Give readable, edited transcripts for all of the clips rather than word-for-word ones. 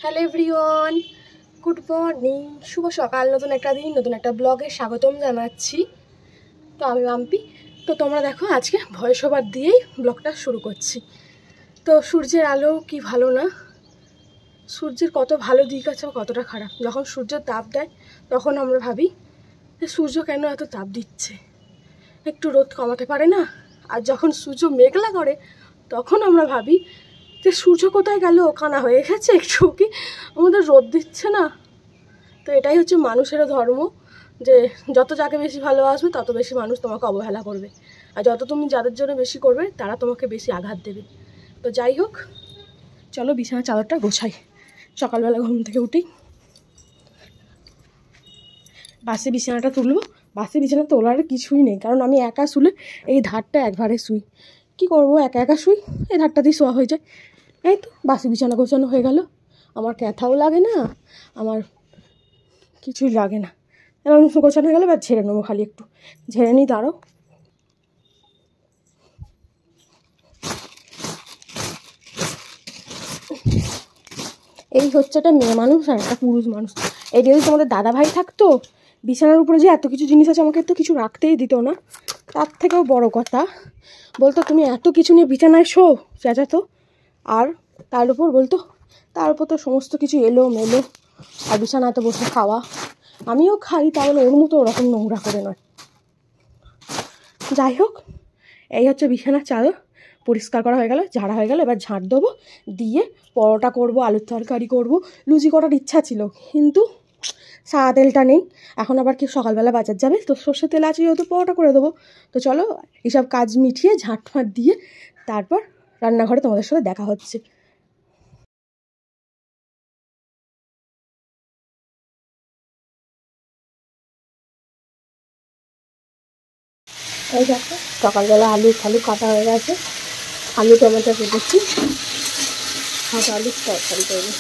Hello everyone, good morning, শুভ সকাল। নতুন একটা দিন, নতুন একটা ব্লগে স্বাগতম জানাচ্ছি। তো আমি মাম্পি। তো তোমরা দেখো, আজকে ভয়েস ওভার দিয়েই ব্লগটা শুরু করছি। তো সূর্যের আলো কি ভালো না, সূর্যের কত ভালো দিক আছে কতটা খারাপ। যখন সূর্য তাপ দেয় তখন আমরা ভাবি যে সূর্য কেন এত তাপ দিচ্ছে, একটু রোদ কমাতে পারে না। আর যখন সূর্য মেঘলা করে তখন আমরা ভাবি যে সূর্য কোথায় গেল, কানা হয়ে গেছে, একটু কি আমাদের রোদ দিচ্ছে না। তো এটাই হচ্ছে মানুষেরও ধর্ম, যে যত যাকে বেশি ভালোবাসবে তত বেশি মানুষ তোমাকে অবহেলা করবে, আর যত তুমি যাদের জন্য বেশি করবে তারা তোমাকে বেশি আঘাত দেবে। তো যাই হোক, চলো বিছানার চাদরটা গোছাই। সকালবেলা ঘুম থেকে উঠি, বাসে বিছানাটা তুলবো। বাসে বিছানা তোলার কিছুই নেই, কারণ আমি একা শুলে এই ধারটা একবারে শুই। কি করব, একা একা শুই, এই ধারটা দিয়ে শোয়া হয়ে যায়। এই তো বাসে বিছানা গোছানো হয়ে গেল। আমার ক্যাথাও লাগে না, আমার কিছুই লাগে না। এরকম গোছানো হয়ে গেলে এবার ঝেড়ে নেবো, খালি একটু ঝেড়ে নিই। দাঁড়াও, এই হচ্ছে একটা মেয়ে মানুষ আর একটা পুরুষ মানুষ। এই যদি তোমাদের দাদা ভাই থাকতো, বিছানার উপরে যে এত কিছু জিনিস আছে আমাকে তো কিছু রাখতেই দিত না। তার থেকেও বড় কথা বলতো, তুমি এত কিছু নিয়ে বিছানায় শো, চেঁচাতো। আর তার উপর বলতো, তার উপর তো সমস্ত কিছু এলো মেলো, আর বিছানাতে বসে খাওয়া। আমিও খাই, তাহলে ওর মতো ওরকম নোংরা করে নয়। যাই হোক, এই হচ্ছে বিছানার চাদর পরিষ্কার করা হয়ে গেল, ঝাড়া হয়ে গেল। এবার ঝাঁট দেবো, দিয়ে পরোটা করব, আলুর তরকারি করব। লুচি করার ইচ্ছা ছিল, কিন্তু সাদা তেলটা নেই। এখন আবার কি সকালবেলা বাজার যাবে, তো সর্ষের তেল আছে, যেহেতু পরোটা করে দেবো। তো চলো এইসব কাজ মিটিয়ে ঝাঁট ফাঁট দিয়ে তারপর রান্নাঘরে তোমাদের সাথে দেখা হচ্ছে। এই দেখো, সকালবেলা আলু ফালু কাটা হয়ে গেছে, আলু টমেটো কেটেছি, হয়তো আলুর তরকারি করবো।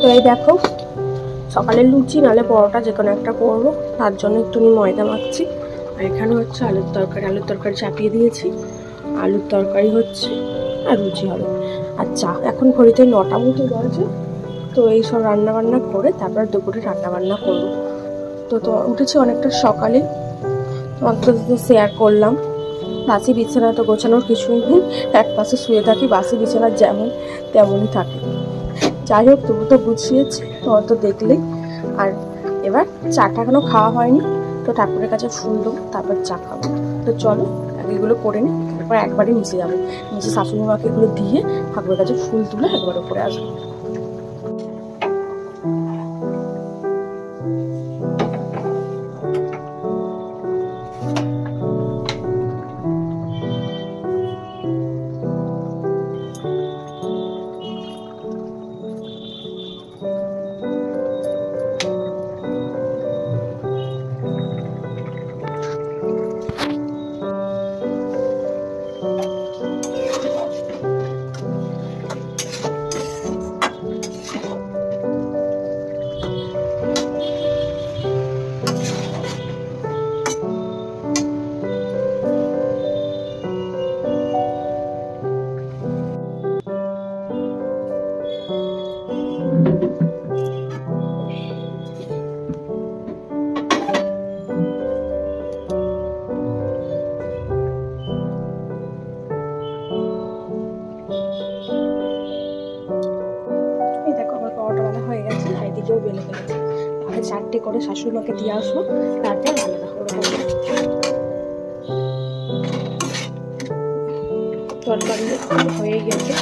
তো এই দেখো, সকালের লুচি নাহলে পরোটা যে কোনো একটা করবো, তার জন্য একটু ময়দা মাখছি। আর এখানে হচ্ছে আলুর তরকারি চাপিয়ে দিয়েছি। আলুর তরকারি হচ্ছে আর লুচি হবে আর চা। এখন ঘড়িতে 9টা মতো বাজে। তো এইসব রান্নাবান্না করে তারপর দুপুরে রান্নাবান্না করবো। তো উঠেছি অনেকটা সকালে, অন্তত শেয়ার করলাম। বাসি বিছানা তো গোছানোর কিছুই নেই, এক পাশে শুয়ে থাকি, বাসি বিছানা যেমন তেমনই থাকে। যাই হোক, তবু তো গুছিয়েছি, তোমার তো দেখলেই। আর এবার চাটা এখনো খাওয়া হয়নি, তো ঠাকুরের কাছে ফুল দেবো, তারপর চা খাবো। তো চলো এগুলো করে নিই, তারপর একবারই নিচে যাবো। নিচে শাশুড়ি মাকে এগুলো দিয়ে ঠাকুরের কাছে ফুল তুলে একবার উপরে আসবো। বেলে ফেলেছি। তাহলে 4টে করে শাশুড়ি মাকে দিয়ে আসবো, তারপর আলাদা করবো। তরকারি হয়ে গেছে,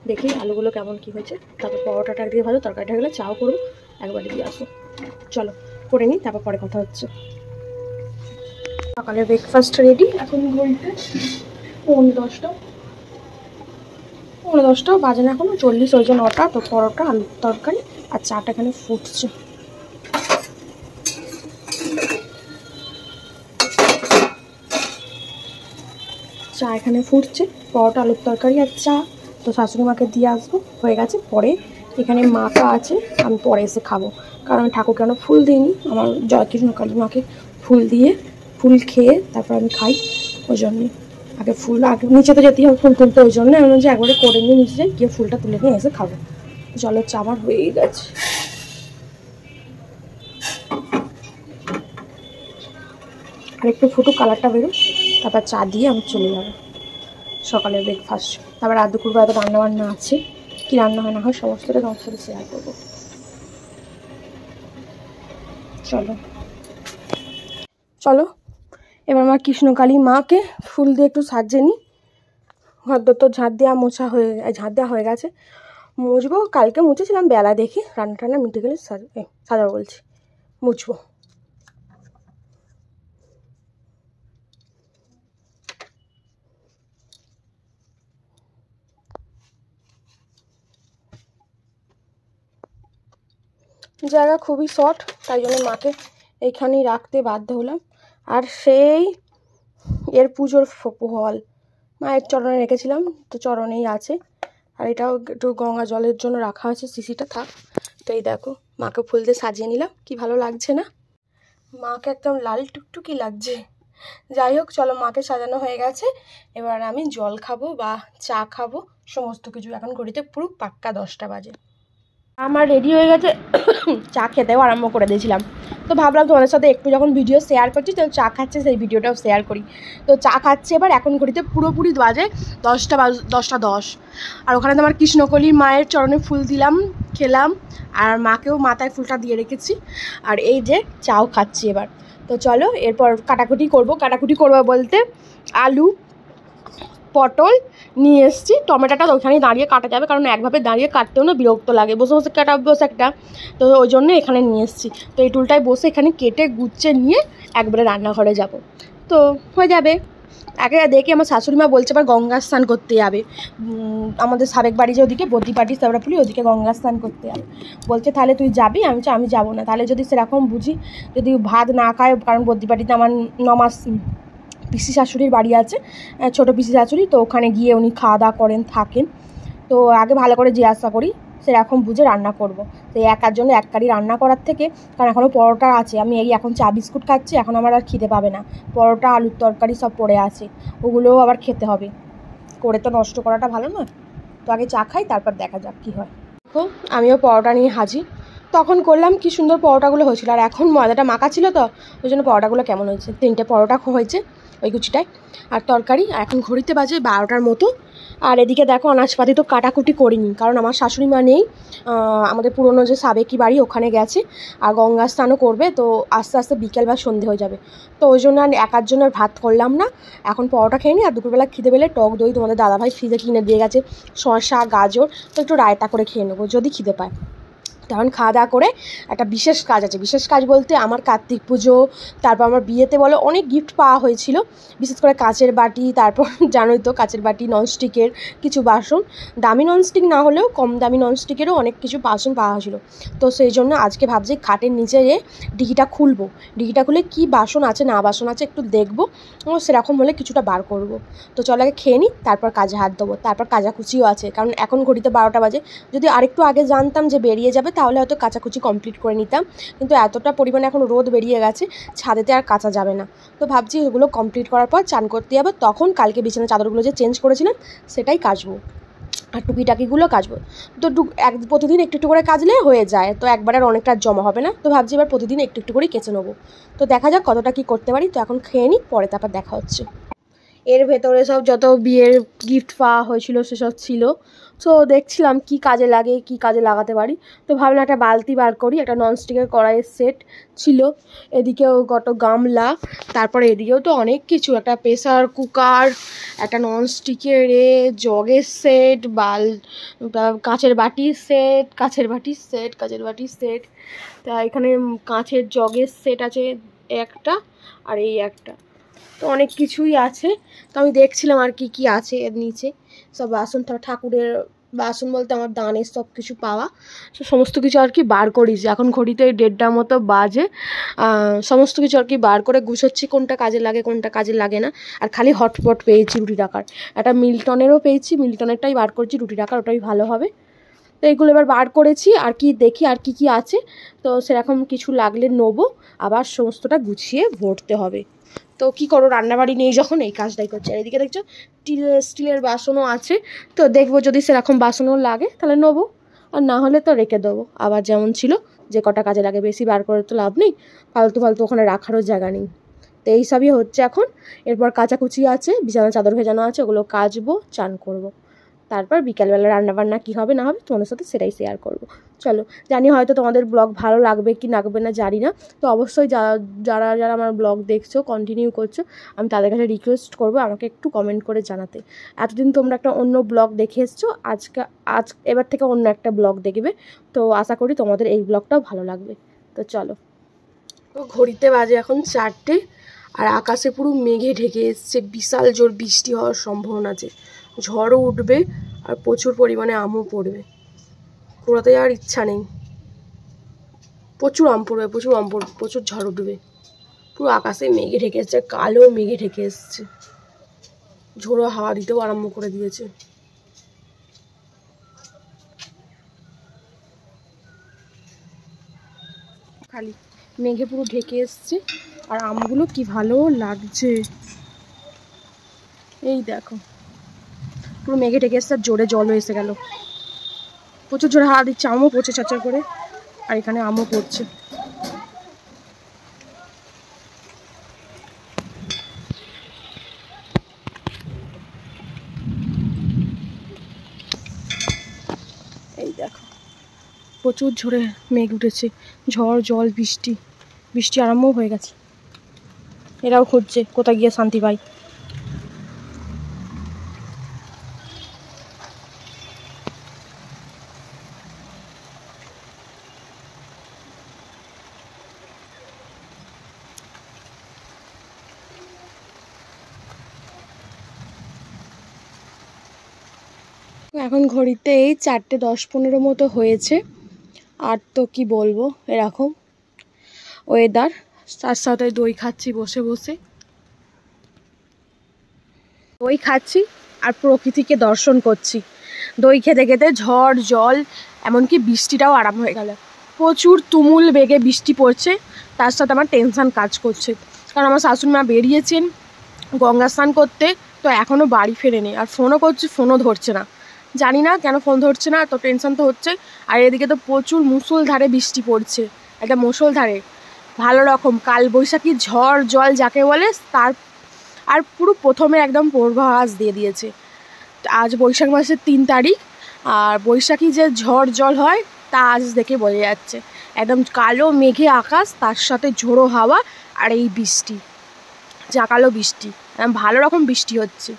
দেখি আলুগুলো কেমন কি হয়েছে। তারপর পরোটাটা দিয়ে ভালো, তরকারিটা গেলে চাও করবো, একবারে দিয়ে আসবো। চলো করে নিই, তারপর পরে কথা হচ্ছে। সকালের ব্রেকফাস্ট রেডি। এখন ঘড়িতে 10:10 বাজে না, এখনো 40 হয়েছে, 9টা। তো পরোটা, আলুর তরকারি আর চাটা এখানে ফুটছে। চা এখানে ফুটছে, পরোটা, আলুর তরকারি আর চা। তো শাশুড়ি মাকে দিয়ে আসবো, হয়ে গেছে। পরে এখানে মাটা আছে, আমি পরে এসে খাবো, কারণ আমি ঠাকুরকে কেন ফুল দিইনি। আমার কৃষ্ণকালী মাকে ফুল দিয়ে, ফুল খেয়ে তারপর আমি খাই। ওই জন্যে আগে নিচে তো যেতেই হবে ফুল তুলতে। ওই জন্য আমি যে একবারে করে নিয়ে নিচে গিয়ে ফুলটা তুলে নিয়ে এসে খাবো। জলের চা আমার হয়েই গেছে। আর একটু ফুটুক, কালারটা বেরো, তারপর চা দিয়ে আমি চলে যাবো সকালের ব্রেকফাস্ট। তারপর রাত দুপুরবেলা তো রান্নাবান্না আছে, কী রান্না হয় না হয় সমস্তটা তোমার সাথে শেয়ার করবো। চলো এবার আমার কৃষ্ণকালী মাকে ফুল দিয়ে একটু সাজিয়ে নিই। ঘর তো ঝাঁট দেওয়া হয়ে গেছে। মুছবো, কালকে মুছেছিলাম বেলা দেখি, রান্না টান্না মিটে গেলে সাজাবো বলছি, মুছবো। জায়গা খুবই শর্ট, তাই জন্য মাকে এইখানেই রাখতে বাধ্য হলাম। আর সেই এর পুজোর ফল মায়ের চরণে রেখেছিলাম, তো চরণেই আছে। আর এটাও একটু গঙ্গা জলের জন্য রাখা আছে, শিশিটা থাক। তো এই দেখো, মাকে ফুল দিয়ে সাজিয়ে নিলাম, কি ভালো লাগছে না? মাকে একদম লাল টুকটুকি লাগছে। যাই হোক, চলো, মাকে সাজানো হয়ে গেছে। এবার আমি জল খাবো বা চা খাবো, সমস্ত কিছু। এখন ঘড়িতে পুরো পাক্কা 10টা বাজে। আমার রেডি হয়ে গেছে, চা খেতেও আরম্ভ করে দিয়েছিলাম। তো ভাবলাম তোমাদের সাথে একটু যখন ভিডিও শেয়ার করছি, তো চা খাচ্ছে সেই ভিডিওটাও শেয়ার করি। তো চা খাচ্ছে এবার। এখন ঘড়িতে পুরোপুরি বাজে 10:10। আর ওখানে তো আমার কৃষ্ণকলির মায়ের চরণে ফুল দিলাম, খেলাম, আর মাকেও মাথায় ফুলটা দিয়ে রেখেছি। আর এই যে চাও খাচ্ছি এবার। তো চলো এরপর কাটাকুটি করবো বলতে আলু, পটল নিয়ে এসেছি। টমেটোটা ওইখানেই দাঁড়িয়ে কাটা যাবে, কারণ একভাবে দাঁড়িয়ে কাটতেও না বিরক্ত লাগে, বসে বসে কাটা বসে একটা। তো ওই জন্য এখানে নিয়ে এসেছি। তো এই টুলটায় বসে এখানে কেটে গুচ্ছে নিয়ে একবারে রান্নাঘরে যাব। তো হয়ে যাবে। আগে দেখি আমার শাশুড়ি মা বলছে আবার গঙ্গা স্নান করতে যাবে। আমাদের সাবেক বাড়ি যে ওদিকে বদ্রি পাটি সাবড়াপুলি, ওদিকে গঙ্গা স্নান করতে যাবে বলছে। তাহলে তুই যাবি? আমি যাবো না। তাহলে যদি সেরকম বুঝি, যদি ভাত না খায়, কারণ বদ্রি পাটিতে আমার 9 মাস পিসি শাশুড়ির বাড়ি আছে, ছোটো পিসি শাশুড়ি, তো ওখানে গিয়ে উনি খাওয়া দাওয়া করেন, থাকেন। তো আগে ভালো করে জিজ্ঞাসা করি, সেরকম বুঝে রান্না করব। তো একার জন্য এক কারি রান্না করার থেকে, কারণ এখনও পরোটা আছে, আমি এখন চা বিস্কুট খাচ্ছি, এখন আমার আর খিদে পাবে না। পরোটা, আলুর তরকারি সব পড়ে আছে, ওগুলোও আবার খেতে হবে, করে তো নষ্ট করাটা ভালো নয়। তো আগে চা খাই, তারপর দেখা যাক কী হয়। দেখো আমিও পরোটা নিয়ে হাজির। তখন করলাম কি সুন্দর পরোটাগুলো হয়েছিল, আর এখন ময়দাটা মাখা ছিল, তো ওই জন্য পরোটাগুলো কেমন হয়েছে। 3টে পরোটা হয়েছে ওই কুচিটায়, আর তরকারি। আর এখন ঘড়িতে বাজে 12টার মতো। আর এদিকে দেখো আনাজপাতি তো কাটাকুটি করিনি, কারণ আমার শাশুড়ি মা নেই, আমাদের পুরনো যে সাবেকি বাড়ি ওখানে গেছে, আর গঙ্গা স্নানও করবে। তো আস্তে আস্তে বিকেল বা সন্ধে হয়ে যাবে। তো ওই জন্য আর একার জন্য ভাত করলাম না, এখন পরোটা খেয়ে নিই। আর দুপুরবেলা খিদে পেলে টক দই তোমাদের দাদাভাই ফ্রিজে কিনে দিয়ে গেছে, শসা, গাজর, তো একটু রায়তা করে খেয়ে নেবো যদি খিদে পায়। তখন খাওয়া দাওয়া করে একটা বিশেষ কাজ আছে। বিশেষ কাজ বলতে আমার কার্তিক পুজো, তারপর আমার বিয়েতে বলো অনেক গিফট পাওয়া হয়েছিল, বিশেষ করে কাচের বাটি, তারপর জানোই তো কাচের বাটি, ননস্টিকের কিছু বাসন, দামি ননস্টিক না হলেও কম দামি ননস্টিকেরও অনেক কিছু বাসন পাওয়া হয়েছিল। তো সেই জন্য আজকে ভাবছি খাটের নিচে ডিকিটা খুলবো, ডিকিটা খুলে কী বাসন আছে না বাসন আছে একটু দেখবো, সেরকম হলে কিছুটা বার করব। তো চল আগে খেয়ে নিই, তারপর কাজে হাত দেবো। তারপর কাচাকুচিও আছে, কারণ এখন ঘড়িতে 12টা বাজে। যদি আরেকটু আগে জানতাম যে বেরিয়ে যাবে, তাহলে হয়তো কাচাকুচি কমপ্লিট করে নিতাম, কিন্তু এতটা পরিমাণে এখন রোদ বেরিয়ে গেছে, ছাদেতে আর কাচা যাবে না। তো ভাবছি এগুলো কমপ্লিট করার পর চান করতে যাবে, তখন কালকে বিছানার চাদরগুলো যে চেঞ্জ করেছিলাম সেটাই কাচবো, আর টুকিটাকিগুলো কাচবো। তো প্রতিদিন একটু একটু করে কাচলে হয়ে যায়, তো একবার আর অনেকটা জমা হবে না। তো ভাবছি এবার প্রতিদিন একটু একটু করেই কেচে নেবো। তো দেখা যাক কতটা কী করতে পারি। তো এখন খেয়ে নিই, পরে তারপর দেখা হচ্ছে। এর ভেতরে সব যত বিয়ের গিফট পাওয়া হয়েছিল সেসব ছিল। সো দেখছিলাম কি কাজে লাগে, কি কাজে লাগাতে পারি। তো ভাবলাম একটা বালতি বার করি, একটা ননস্টিকের কড়াইয়ের সেট ছিল, এদিকেও কত গামলা, তারপরে এদিকেও তো অনেক কিছু, একটা প্রেসার কুকার, একটা ননস্টিকের জগের সেট, কাঁচের বাটির সেট। তা এখানে কাঁচের জগের সেট আছে একটা, আর এই একটা, তো অনেক কিছুই আছে। তো আমি দেখছিলাম আর কি কি আছে এর নিচে। সব বাসন, ঠাকুরের বাসন বলতে আমার দানের সব কিছু পাওয়া, সমস্ত কিছু আর কি বার করিস। এখন ঘড়িতে 1:30 মতো বাজে। সমস্ত কিছু আর কি বার করে গুছোচ্ছি, কোনটা কাজে লাগে কোনটা কাজে লাগে না। আর খালি হটপট পেয়েছি রুটি রাখার, একটা মিল্টনেরও পেয়েছি, মিল্টনেরটাই বার করছি রুটি রাখার, ওটাই ভালো হবে। তো এইগুলো এবার বার করেছি, আর কি দেখি আর কি কি আছে। তো সেরকম কিছু লাগলে নেবো, আবার সমস্তটা গুছিয়ে ভরতে হবে। তো কি করো, রান্নাবাড়ি নেই যখন এই কাজটাই করছি। আর এদিকে দেখছো স্টিলের বাসনও আছে, তো দেখবো যদি সেরকম বাসনও লাগে তাহলে নেবো, আর না হলে তো রেখে দেবো আবার যেমন ছিল, যে কটা কাজে লাগে। বেশি বার করে তো লাভ নেই, ফালতু ওখানে রাখারও জায়গা নেই। তো এইসবই হচ্ছে এখন। এরপর কাচাকুচি আছে, বিছানা চাদর ভেজানো আছে, ওগুলো কাচবো, চান করবো। তারপর বিকালবেলা রান্নাবান্না কী হবে না হবে তোমাদের সাথে সেটাই শেয়ার করব। চলো, জানি হয়তো তোমাদের ব্লগ ভালো লাগবে কি লাগবে না জানি না। তো অবশ্যই যারা আমার ব্লগ দেখছো, কন্টিনিউ করছো, আমি তাদের কাছে রিকোয়েস্ট করবো আমাকে একটু কমেন্ট করে জানাতে। এতদিন তোমরা একটা অন্য ব্লগ দেখে এসছো, এবার থেকে অন্য একটা ব্লগ দেখবে। তো আশা করি তোমাদের এই ব্লগটাও ভালো লাগবে। তো চলো, তো ঘড়িতে বাজে এখন 4টে, আর আকাশে পুরো মেঘে ঢেকে এসছে, বিশাল জোর বৃষ্টি হওয়ার সম্ভাবনা আছে, ঝড়ও উঠবে, আর প্রচুর পরিমাণে আমও পড়বে। কুড়াতে যাওয়ার ইচ্ছা নেই, প্রচুর আম পড়বে, প্রচুর ঝড় উঠবে। পুরো আকাশে মেঘে ঢেকে এসছে, কালো মেঘে ঢেকে এসছে, ঝোড়ো হাওয়া দিতেও আরম্ভ করে দিয়েছে। খালি মেঘে পুরো ঢেকে এসছে, আর আমগুলো কি ভালো লাগছে, এই দেখো পুরো মেঘে ঢেকে এসছে, আর জোরে জলও এসে গেল, প্রচুর জোরে হাওয়া দিচ্ছে, আমও পড়ছে চাচার করে, আর এখানে আমও পড়ছে। এই দেখো প্রচুর ঝোরে মেঘ উঠেছে, ঝড় জল বৃষ্টি আরম্ভ হয়ে গেছে। এরাও খুঁজছে কোথায় গিয়ে শান্তি পাই। এখন ঘড়িতে এই 4:10-15 মতো হয়েছে। আর তো কি বলবো, এরকম ওয়েদার, তার সাথে দই খাচ্ছি বসে বসে, দই খাচ্ছি আর প্রকৃতিকে দর্শন করছি। দই খেতে খেতে ঝড় জল, এমনকি বৃষ্টিটাও আরম্ভ হয়ে গেল, প্রচুর তুমুল বেগে বৃষ্টি পড়ছে। তার সাথে আমার টেনশান কাজ করছে, কারণ আমার শাশুড়ি মা বেরিয়েছেন গঙ্গা স্নান করতে, তো এখনও বাড়ি ফেরেনি। আর ফোনও করছি, ফোনও ধরছে না, জানি না কেন ফোন ধরছে না, তো টেনশান তো হচ্ছে। আর এদিকে তো প্রচুর মুষলধারে বৃষ্টি পড়ছে, একটা মুষলধারে ভালো রকম কালবৈশাখী ঝড় জল যাকে বলে তার। আর পুরো প্রথমে একদম পূর্বাভাস দিয়ে দিয়েছে, আজ বৈশাখ মাসের 3 তারিখ, আর বৈশাখী যে ঝড় জল হয় তা আজ দেখে বোঝা যাচ্ছে। একদম কালো মেঘে আকাশ, তার সাথে ঝোড়ো হাওয়া, আর এই বৃষ্টি, জাঁকালো বৃষ্টি, ভালো রকম বৃষ্টি হচ্ছে।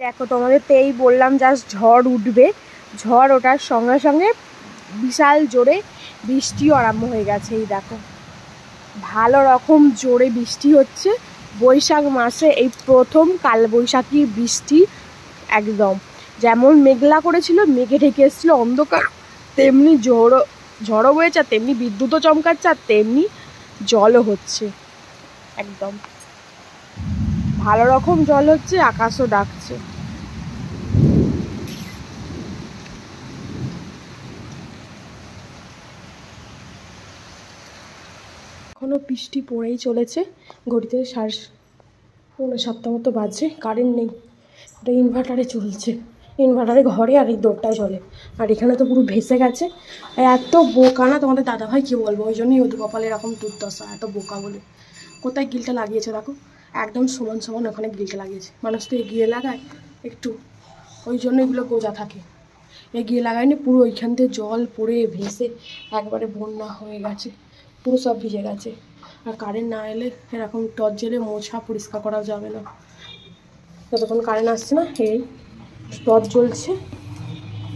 দেখো তোমাদের তো এই বললাম জাস্ট ঝড় উঠবে, ঝড় ওঠার সঙ্গে সঙ্গে বিশাল জোরে বৃষ্টিও আরম্ভ হয়ে গেছে। এই দেখো ভালো রকম জোরে বৃষ্টি হচ্ছে, বৈশাখ মাসে এই প্রথম কালবৈশাখী বৃষ্টি। একদম যেমন মেঘলা করেছিল, মেঘে ঢেকে এসেছিলো অন্ধকার, তেমনি ঝড়ও বয়েছে, আর তেমনি বিদ্যুৎও চমকাচ্ছে, আর তেমনি জলও হচ্ছে। একদম ভালো রকম জল হচ্ছে, আকাশও ডাকছে। এখনও বৃষ্টি পড়েই চলেছে, ঘড়িতে 6:45 মতো বাজছে, কারেন্ট নেই, ওটা ইনভার্টারে চলছে, ইনভার্টারে ঘরে আর এই দৌড়টায় চলে। আর এখানে তো পুরো ভেসে গেছে, এত বোকা না তোমাদের দাদাভাই কী বলবো, ওই জন্যই ওদের কপালে এরকম দুর্দশা, এত বোকা বলে। কোথায় গিলটা লাগিয়েছে দেখো, একদম সমান সমান ওখানে গ্রিলটা লাগিয়েছে। মানুষ তো এগিয়ে লাগায় একটু, ওই জন্য এগুলো গোজা থাকে। এগিয়ে লাগায়নি, পুরো ওইখান থেকে জল পড়ে ভেসে একবারে বন্যা হয়ে গেছে, পুরো সব ভিজে গেছে। আর কারেন্ট না এলে এরকম টর্চ জেলে মোছা পরিষ্কার করাও যাবে না। যতক্ষণ কারেন্ট আসছে না, এই টর্চ জ্বলছে।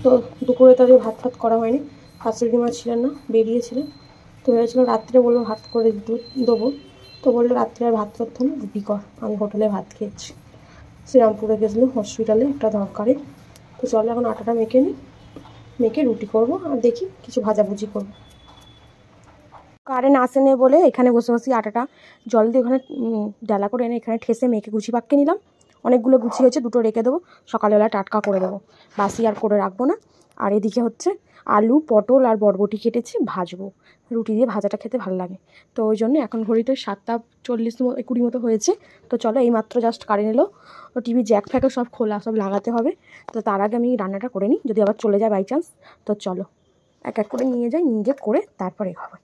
তো দুপুরে তাদের ভাত ফাত করা হয়নি, শাশুড়ি মা ছিলেন না, বেরিয়েছিলেন। তো ভেবেছিল রাত্রে বলবো ভাত করে দেবো, তো বললো রাত্রে আর ভাত করতে না, রুটি কর, আমি হোটেলে ভাত খেয়েছি। শ্রীরামপুরে গেছিলো হসপিটালে একটা দরকারে। তো চলো এখন আটাটা মেখে নিই, মেখে রুটি করবো, আর দেখি কিছু ভাজাভুজি করবো। কারেন্ট আসেনি বলে এখানে বসে বসে আটাটা জল দিয়ে ওখানে ডালা করে এনে এখানে ঠেসে মেখে গুছি পাক্কে নিলাম। অনেকগুলো গুছি হয়েছে, দুটো রেখে দেবো, সকালবেলা টাটকা করে দেবো, বাসি আর করে রাখবো না। আর এদিকে হচ্ছে আলু পটল আর বরবটি কেটেছি, ভাজবো। রুটি দিয়ে ভাজাটা খেতে ভালো লাগে। তো ওই জন্য এখন ঘড়িতে 7:40-20 মতো হয়েছে। তো চলো, এই মাত্র জাস্ট কারেন্ট এলো। তো টিভি জ্যাক ফ্যাকও সব খোলা, সব লাগাতে হবে। তো তার আগে আমি রান্নাটা করে নিই, যদি আবার চলে যায় বাই চান্স। তো চলো এক এক করে নিয়ে যাই, নিয়ে গিয়ে করে তারপরে হবে।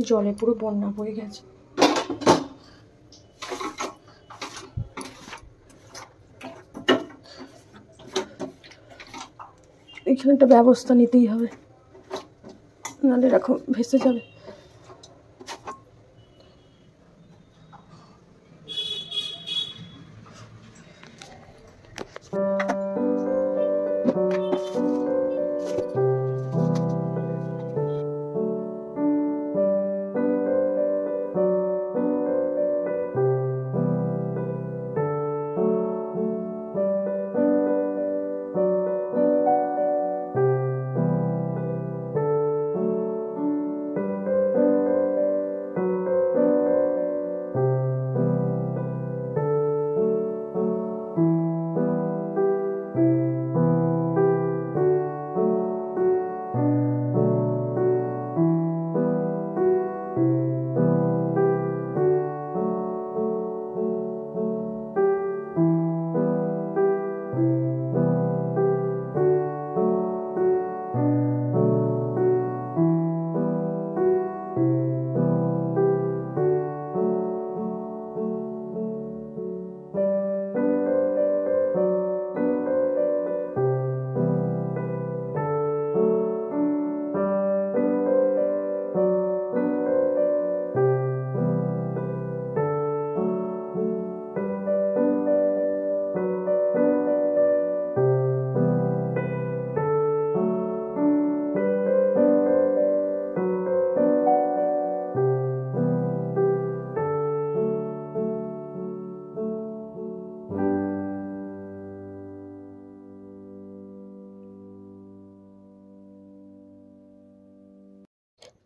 জলে পুরো বন্যা বয়ে গেছে। এখানে একটা ব্যবস্থা নিতেই হবে, নাহলে এরকম ভেসে যাবে।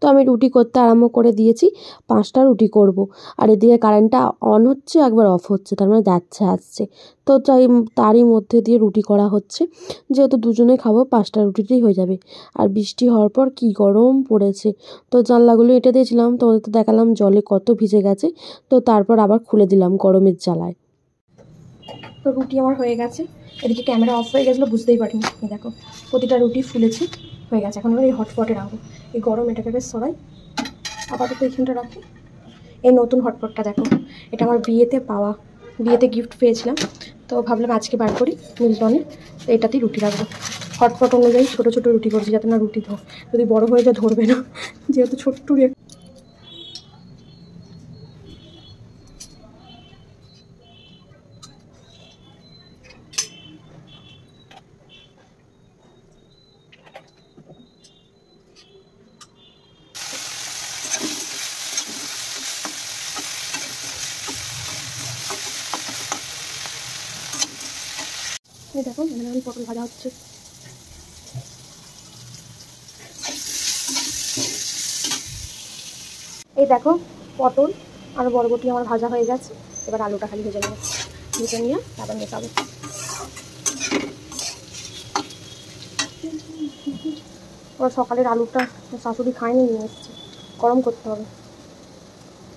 তো আমি রুটি করতে আরম্ভ করে দিয়েছি, 5টা রুটি করব। আর এদিকে কারেন্টটা অন হচ্ছে, একবার অফ হচ্ছে, তার মানে যাচ্ছে আসছে। তো তারই মধ্যে দিয়ে রুটি করা হচ্ছে, যেহেতু দুজনে খাবো 5টা রুটিতেই হয়ে যাবে। আর বৃষ্টি হওয়ার পর কি গরম পড়েছে। তো জানলাগুলো এঁটে দিয়েছিলাম, তোমাদের তো দেখালাম জলে কত ভিজে গেছে। তো তারপর আবার খুলে দিলাম গরমের জ্বালায়। তো রুটি আমার হয়ে গেছে। এদিকে ক্যামেরা অফ হয়ে গেছিলো, বুঝতেই পারিনি। দেখো প্রতিটা রুটি ফুলেছে, হয়ে গেছে। এখন আমরা এই হটপটে রাখবো, এই গরম এটাকে বেশ সরাই, আপাতত এইখানটা রাখি। এই নতুন হটপটটা দেখো, এটা আমার বিয়েতে পাওয়া, বিয়েতে গিফট পেয়েছিলাম। তো ভাবলাম আজকে বার করি মিল্টনে, তো এটাতেই রুটি রাখবো। হটপট অনুযায়ী ছোটো ছোটো রুটি করছি, যাতে না রুটি যদি বড়ো হয়ে যায় ধরবে না, যেহেতু ছোট্ট। এই দেখো এখানে পটল ভাজা হচ্ছে। এই দেখো পটল আর বরবটি আমার ভাজা হয়ে গেছে। এবার আলুটা খালি ভেজে নেবো, ভেজে নিয়ে তারপর মেশাবো। ওরা সকালের আলুটা শাশুড়ি খায়নি, নিয়ে এসছে, গরম করতে হবে।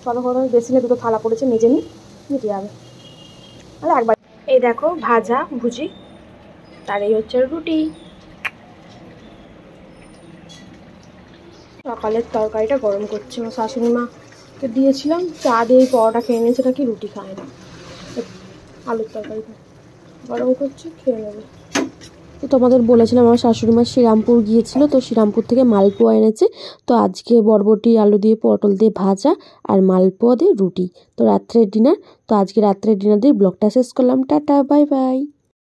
চলো করে বেসিনে দুটো থালা পড়েছে, মেজে নিই, মিটে যাবে। আর একবার এই দেখো ভাজা ভুজি, তার এই হচ্ছে রুটি। সকালের তরকারিটা গরম করছে, আমার শাশুড়ি মাকে দিয়েছিলাম, চা দিয়ে পরোটা খেয়ে নিয়েছে, নাকি রুটি খায় না, আলুর তরকারি গরম করছে, খেয়ে নেবে। তো তোমাদের বলেছিলাম আমার শাশুড়ি মা শ্রীরামপুর গিয়েছিল, তো শ্রীরামপুর থেকে মালপোয়া এনেছে। তো আজকে বরবটি আলু দিয়ে পটল দিয়ে ভাজা আর মালপোয়া দিয়ে রুটি, তো রাত্রের ডিনার। তো আজকে রাত্রের ডিনার দিয়ে ব্লগটা শেষ করলাম। Tata, bye bye.